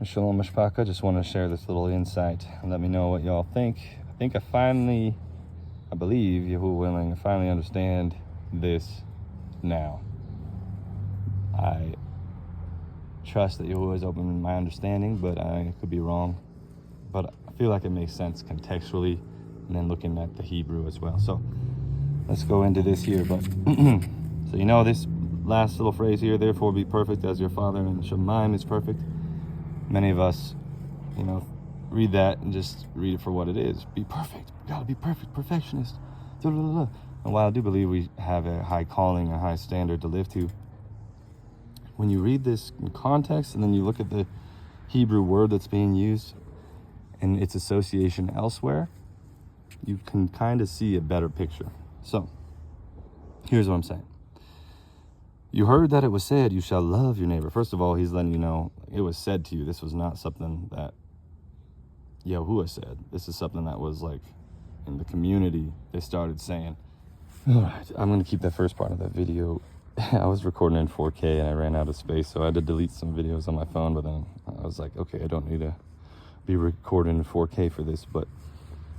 Shalom Mishpaka, just want to share this little insight and let me know what y'all think. I believe, Yahuwah willing, I finally understand this now. I trust that Yahuwah has opened my understanding, but I could be wrong. But I feel like it makes sense contextually, and then looking at the Hebrew as well. So let's go into this here. But so this last little phrase here, therefore be perfect as your Father in Shalam is perfect. Many of us, read that and just read it for what it is. Be perfect. You gotta be perfect, perfectionist. And while I do believe we have a high calling, a high standard to live to, when you read this in context and then you look at the Hebrew word that's being used and its association elsewhere, you can kind of see a better picture. So, here's what I'm saying. You heard that it was said, you shall love your neighbor. First of all, he's letting you know it was said to you. This was not something that Yahuwah said. This is something that was like in the community they started saying. All right, I'm going to keep that first part of that video. I was recording in 4K and I ran out of space, so I had to delete some videos on my phone, but then I was like, okay, I don't need to be recording in 4K for this, but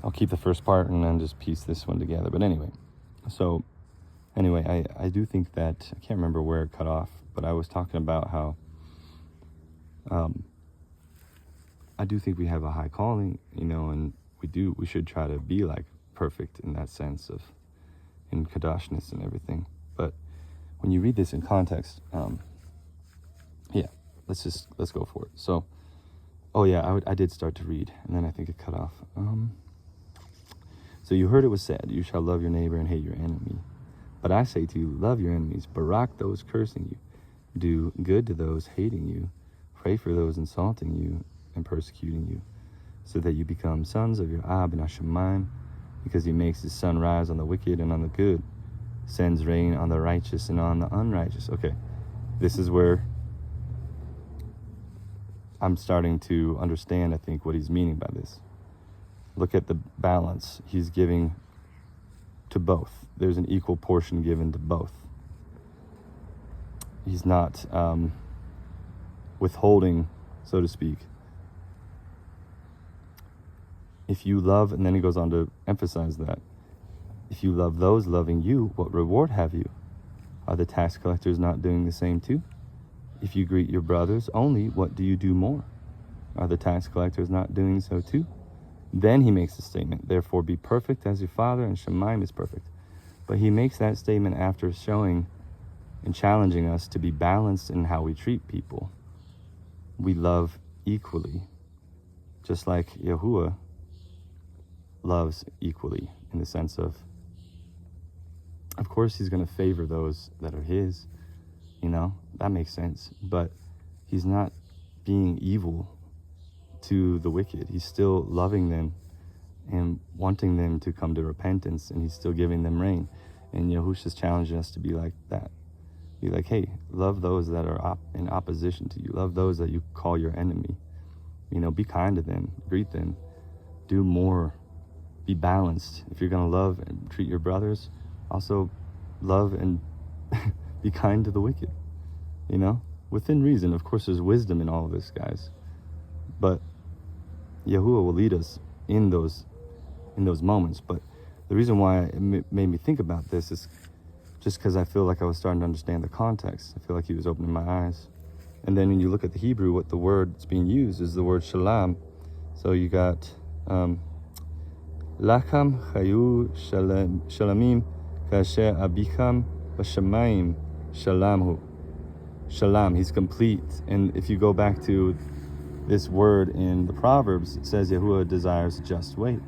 I'll keep the first part and then just piece this one together. But anyway, I do think that, I can't remember where it cut off, but I was talking about how I do think we have a high calling, and we should try to be like perfect in that sense of in kadoshness and everything. But when you read this in context, let's go for it. So, I did start to read, and then I think it cut off. So you heard it was said, you shall love your neighbor and hate your enemy. But I say to you, love your enemies, barak those cursing you, do good to those hating you, pray for those insulting you and persecuting you, so that you become sons of your Abba in Hashemayim, because he makes his sun rise on the wicked and on the good, sends rain on the righteous and on the unrighteous. Okay, this is where I'm starting to understand, I think, what he's meaning by this. Look at the balance he's giving to both. There's an equal portion given to both. He's not withholding, so to speak. If you love, and then he goes on to emphasize that, if you love those loving you, what reward have you? Are the tax collectors not doing the same too? If you greet your brothers only, what do you do more? Are the tax collectors not doing so too? Then he makes the statement, therefore be perfect as your Father in Shamayim is perfect. But he makes that statement after showing and challenging us to be balanced in how we treat people. We love equally, just like Yahuwah loves equally, in the sense of course he's going to favor those that are his, that makes sense. But he's not being evil to the wicked. He's still loving them and wanting them to come to repentance, and he's still giving them rain. And Yahushua's challenging us to be like that. Be like, hey, love those that are in opposition to you. Love those that you call your enemy. Be kind to them, greet them, do more, be balanced. If you're going to love and treat your brothers, also love and be kind to the wicked, within reason. Of course, there's wisdom in all of this, guys. But Yahuwah will lead us in those moments. But the reason why it made me think about this is just because I feel like I was starting to understand the context. I feel like he was opening my eyes. And then when you look at the Hebrew, what the word that's being used is the word shalam. So you got lacham chayu shalamim kasher abicham b'shamayim shalamhu. Shalam, he's complete. And if you go back to this word in the Proverbs, it says Yahuwah desires a just weight.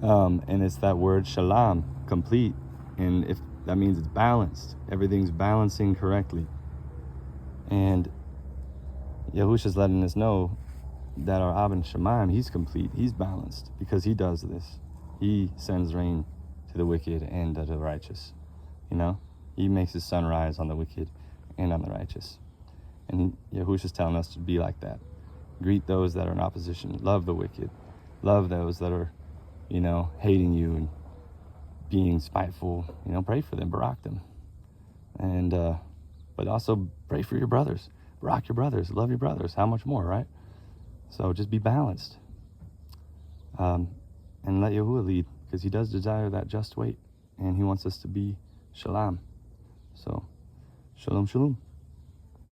And it's that word shalam, complete. And if that means it's balanced, everything's balancing correctly. And Yahushua's letting us know that our Abba in Shamayim, he's complete, he's balanced, because he does this. He sends rain to the wicked and to the righteous. He makes his sun rise on the wicked and on the righteous. And Yahushua's telling us to be like that. Greet those that are in opposition. Love the wicked. Love those that are, hating you and being spiteful. Pray for them, barak them. And, but also pray for your brothers. rock your brothers, love your brothers. How much more, right? So just be balanced. And let Yahuwah lead, because he does desire that just weight, and he wants us to be Shalam. So, shalom, shalom.